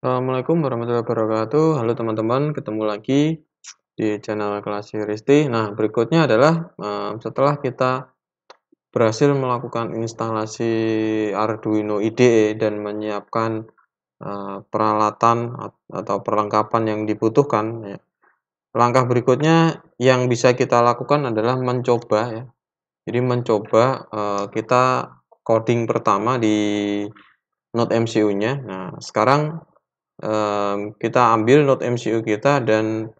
Assalamualaikum warahmatullahi wabarakatuh. Halo teman-teman, ketemu lagi di channel Kelas Risti. Nah, berikutnya adalah setelah kita berhasil melakukan instalasi Arduino IDE dan menyiapkan peralatan atau perlengkapan yang dibutuhkan, ya. Langkah berikutnya yang bisa kita lakukan adalah mencoba, ya. Jadi mencoba kita coding pertama di Node MCU-nya. Nah, sekarang kita ambil Node MCU kita dan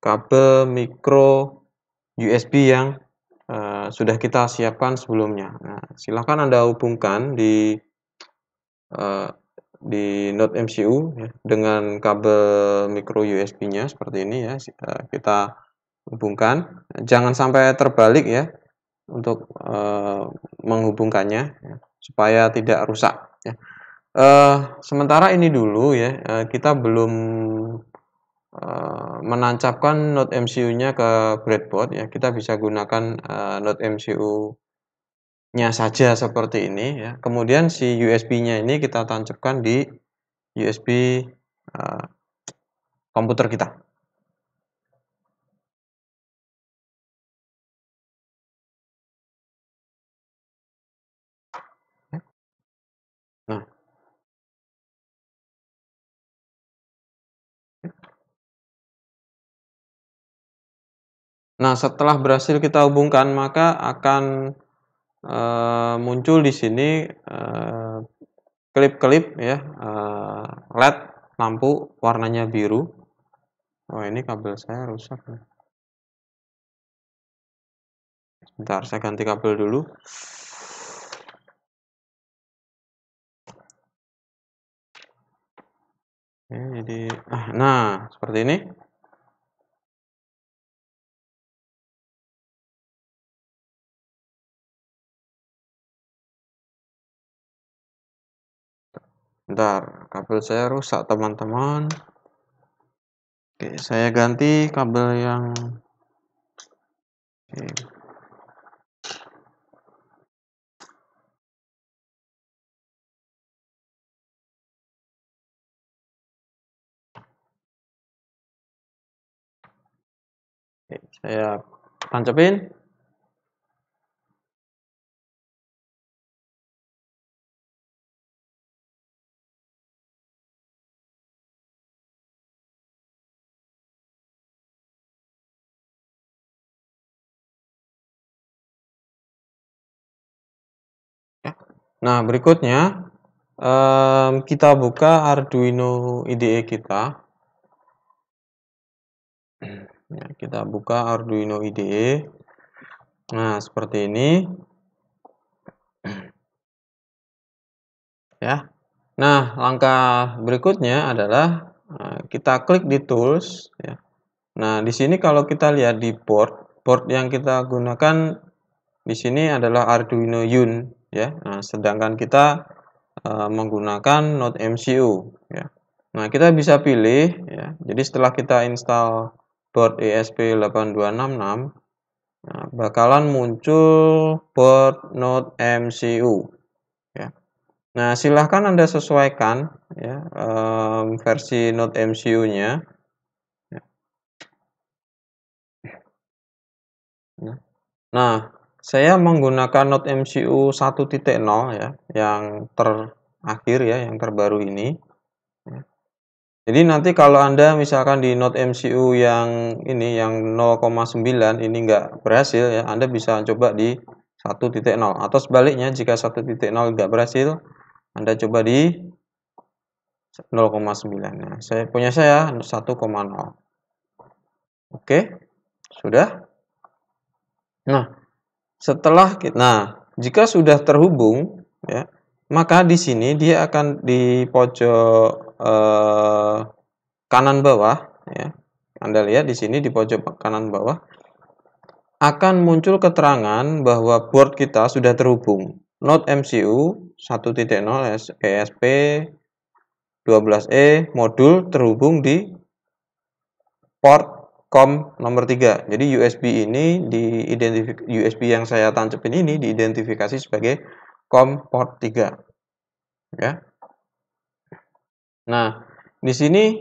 kabel micro USB yang sudah kita siapkan sebelumnya. Nah, silahkan Anda hubungkan di Node MCU, ya, dengan kabel micro USB-nya seperti ini, ya. Kita hubungkan, jangan sampai terbalik, ya, untuk menghubungkannya, ya, supaya tidak rusak, ya. Sementara ini dulu, ya, kita belum menancapkan Node MCU-nya ke breadboard, ya. Kita bisa gunakan Node MCU-nya saja seperti ini, ya. Kemudian si USB-nya ini kita tancapkan di USB komputer kita. Nah, setelah berhasil kita hubungkan, maka akan muncul di sini klip-klip, ya, LED lampu warnanya biru. Oh, ini kabel saya rusak. Bentar, saya ganti kabel dulu. Jadi, nah, seperti ini. Bentar, kabel saya rusak, teman-teman. Oke, saya ganti kabel yang saya tancapin. Nah, berikutnya kita buka Arduino IDE kita. Ya, kita buka Arduino IDE. Nah, seperti ini. Ya. Nah, langkah berikutnya adalah kita klik di tools, ya. Nah, di sini kalau kita lihat di board yang kita gunakan di sini adalah Arduino Uno, ya. Nah, sedangkan kita menggunakan Node MCU, ya. Nah, kita bisa pilih, ya. Jadi setelah kita install board ESP8266, nah, bakalan muncul board Node MCU, ya. Nah, silahkan Anda sesuaikan, ya, versi Node MCU-nya. Ya. Nah, saya menggunakan Node MCU 1.0, ya, yang terakhir, ya, yang terbaru ini. Ya. Jadi nanti kalau Anda misalkan di Node MCU yang ini, yang 0,9 ini nggak berhasil, ya, Anda bisa coba di 1.0. Atau sebaliknya, jika 1.0 nggak berhasil, Anda coba di 0,9. Nah, saya 1,0. Oke, sudah. Nah, jika sudah terhubung, ya, maka di sini dia akan di pojok kanan bawah, ya. Anda lihat di sini di pojok kanan bawah akan muncul keterangan bahwa board kita sudah terhubung. Node MCU 1.0 ESP12E modul terhubung di port COM nomor 3. Jadi USB yang saya tancapin ini diidentifikasi sebagai COM port 3. Ya. Nah, Di sini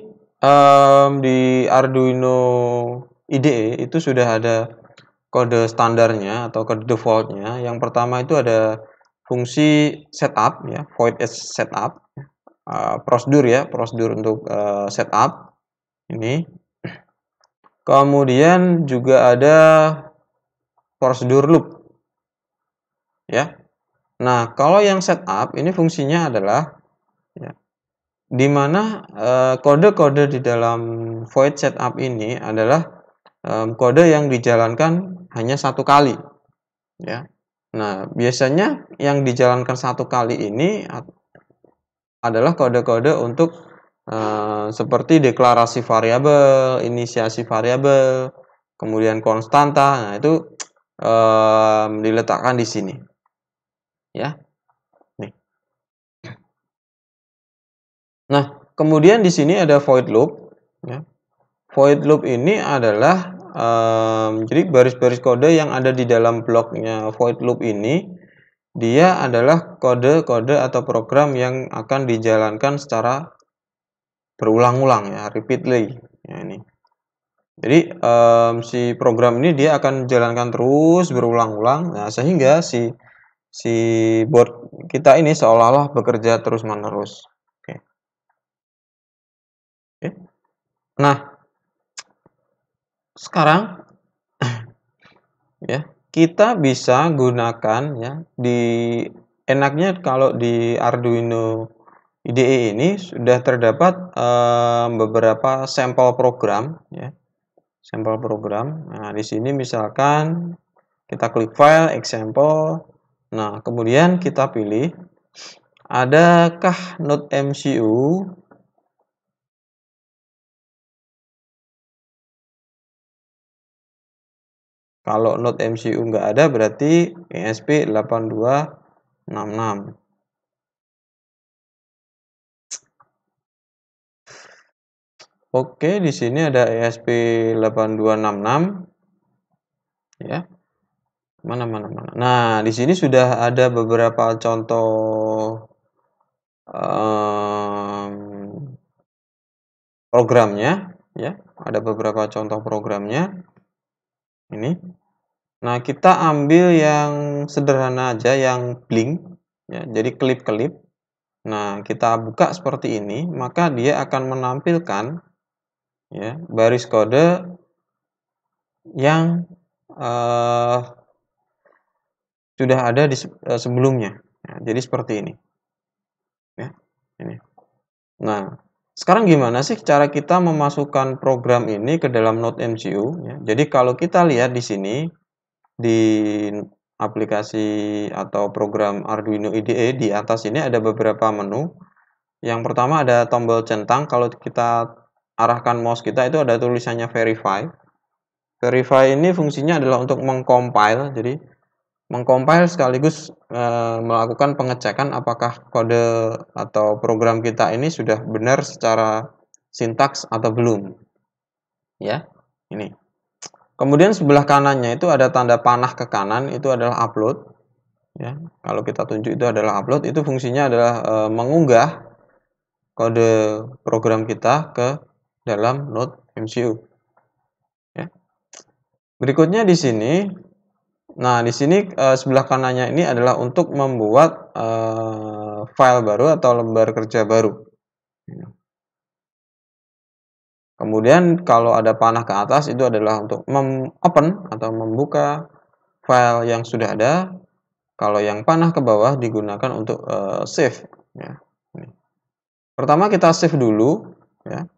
di Arduino IDE itu sudah ada kode standarnya atau kode defaultnya. Yang pertama itu ada fungsi setup ya, void as setup, prosedur ya, prosedur untuk setup ini. Kemudian juga ada prosedur loop ya. Nah, kalau yang setup ini fungsinya adalah ya, di mana kode-kode di dalam void setup ini adalah kode yang dijalankan hanya satu kali ya. Nah, biasanya yang dijalankan satu kali ini adalah kode-kode untuk seperti deklarasi variabel, inisiasi variabel, kemudian konstanta. Nah, itu diletakkan di sini ya. Nih. Nah, kemudian di sini ada void loop ya. Void loop ini adalah jadi baris-baris kode yang ada di dalam bloknya void loop ini, dia adalah kode-kode atau program yang akan dijalankan secara berulang-ulang ya, repeatedly. Ya, ini. Jadi si program ini dia akan jalankan terus berulang-ulang. Nah, sehingga si board kita ini seolah-olah bekerja terus-menerus. Oke. Oke. Nah, sekarang ya, kita bisa gunakan ya enaknya kalau di Arduino IDE ini sudah terdapat beberapa sampel program ya. Sampel program. Nah, di sini misalkan kita klik file example. Nah, kemudian kita pilih adakah node MCU. Kalau node MCU nggak ada berarti ESP8266. Oke, di sini ada ESP8266 ya. Mana. Nah, di sini sudah ada beberapa contoh programnya ya. Ada beberapa contoh programnya. Ini. Nah, kita ambil yang sederhana aja, yang blink ya. Jadi kelip-kelip. Nah, kita buka seperti ini, maka dia akan menampilkan ya baris kode yang sudah ada di sebelumnya. Ya, jadi seperti ini. Ya, ini. Nah, sekarang gimana sih cara kita memasukkan program ini ke dalam node MCU? Ya, jadi kalau kita lihat di sini di aplikasi atau program Arduino IDE di atas ini ada beberapa menu. Yang pertama ada tombol centang. Kalau kita arahkan mouse kita itu ada tulisannya verify. Verify ini fungsinya adalah untuk mengcompile. Jadi mengcompile sekaligus melakukan pengecekan apakah kode atau program kita ini sudah benar secara sintaks atau belum. Ya, ini. Kemudian sebelah kanannya itu ada tanda panah ke kanan, itu adalah upload. Ya, kalau kita tunjuk itu adalah upload, itu fungsinya adalah mengunggah kode program kita ke dalam node MCU. Ya. Berikutnya di sini, nah di sini sebelah kanannya ini adalah untuk membuat file baru atau lembar kerja baru. Kemudian kalau ada panah ke atas itu adalah untuk open atau membuka file yang sudah ada. Kalau yang panah ke bawah digunakan untuk save. Ya. Pertama kita save dulu. Ya.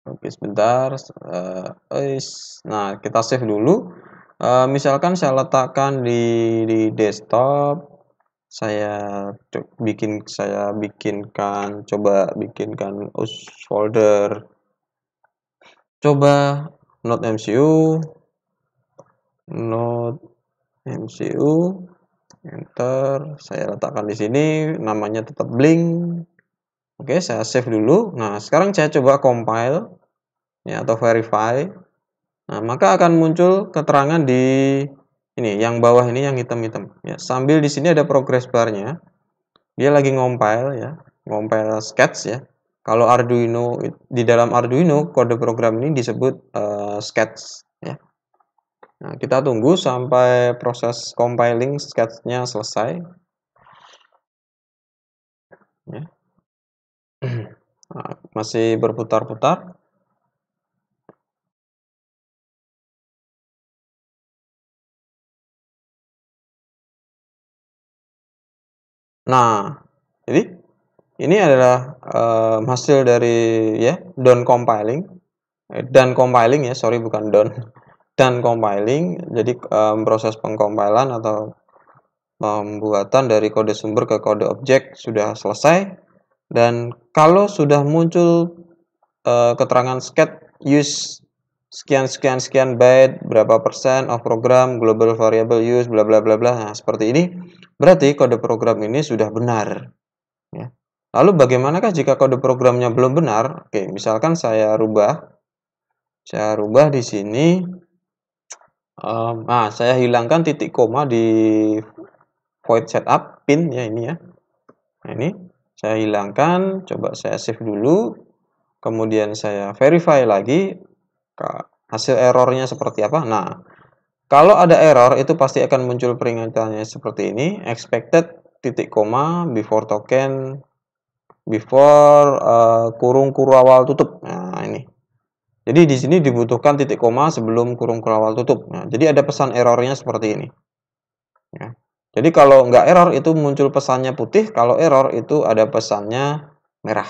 Oke sebentar. Nah kita save dulu. Misalkan saya letakkan di desktop. Saya bikinkan folder. Coba node MCU, enter, saya letakkan di sini, namanya tetap blink. Oke, saya save dulu. Nah, sekarang saya coba compile ya atau verify. Nah, maka akan muncul keterangan di ini, yang bawah ini yang hitam-hitam ya. Sambil di sini ada progress bar-nya. dia lagi ngompil ya, ngompil sketch ya. Kalau Arduino, di dalam Arduino kode program ini disebut sketch ya. Nah, kita tunggu sampai proses compiling sketch-nya selesai ya. Nah, masih berputar-putar. Nah, jadi ini adalah hasil dari ya down compiling dan compiling ya, sorry bukan down. Dan compiling, jadi proses pengkompilan atau pembuatan dari kode sumber ke kode objek sudah selesai. Dan kalau sudah muncul keterangan sketch use sekian sekian sekian byte, berapa persen of program, global variable use, bla bla bla bla. Nah, seperti ini berarti kode program ini sudah benar ya. Lalu bagaimanakah jika kode programnya belum benar? Oke, misalkan saya rubah di sini. Saya hilangkan titik koma di void setup pin ya ini ya. Nah, ini saya hilangkan, coba saya save dulu. Kemudian saya verify lagi hasil errornya seperti apa. Nah, kalau ada error itu pasti akan muncul peringatannya seperti ini, expected titik koma before token before kurung awal tutup. Nah, ini. Jadi di sini dibutuhkan titik koma sebelum kurung awal tutup. Nah, jadi ada pesan errornya seperti ini. Ya. Jadi kalau nggak error itu muncul pesannya putih, kalau error itu ada pesannya merah.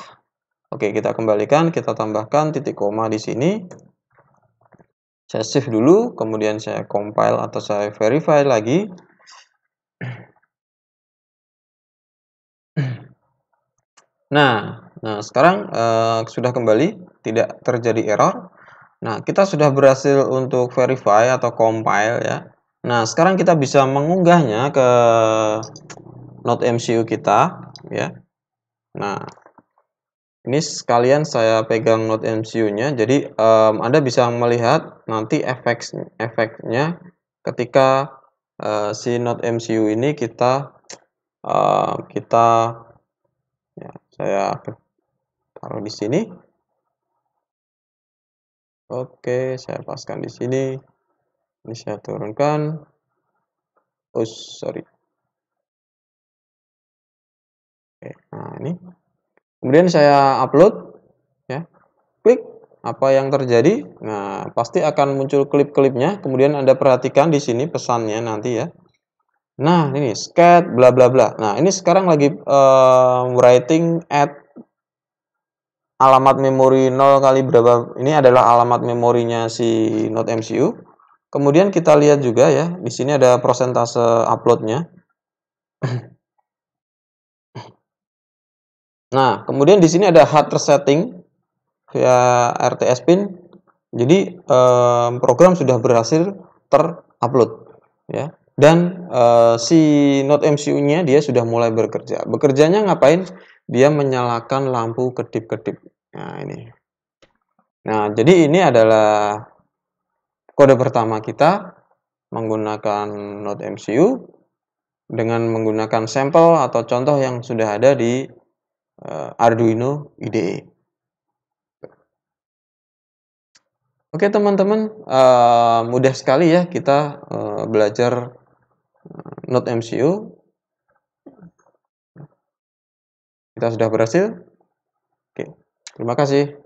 Oke, kita kembalikan, kita tambahkan titik koma di sini. Saya save dulu, kemudian saya compile atau saya verify lagi. Nah sekarang sudah kembali, tidak terjadi error. Nah, kita sudah berhasil untuk verify atau compile ya. Nah, sekarang kita bisa mengunggahnya ke Node MCU kita ya. Nah, ini sekalian saya pegang Node MCU-nya. Jadi Anda bisa melihat nanti efeknya ketika si Node MCU ini kita ya, saya taruh di sini. Oke, saya paskan di sini. Ini saya turunkan. Oh, sorry. Oke, nah ini. Kemudian saya upload ya. Klik apa yang terjadi. Nah, pasti akan muncul klip-klipnya. Kemudian Anda perhatikan di sini pesannya nanti ya. Nah, ini scat bla bla bla. Nah, ini sekarang lagi writing at alamat memori 0 kali berapa. Ini adalah alamat memorinya si Node MCU. Kemudian kita lihat juga ya, di sini ada persentase uploadnya. Nah, kemudian di sini ada hard resetting via RTS pin. Jadi program sudah berhasil terupload ya. Dan si Node MCU-nya dia sudah mulai bekerja. Bekerjanya ngapain? Dia menyalakan lampu kedip-kedip. Nah, ini. Nah, jadi ini adalah kode pertama kita menggunakan Node MCU dengan menggunakan sampel atau contoh yang sudah ada di Arduino IDE. Oke teman-teman, mudah sekali ya kita belajar Node MCU. Kita sudah berhasil. Oke, terima kasih.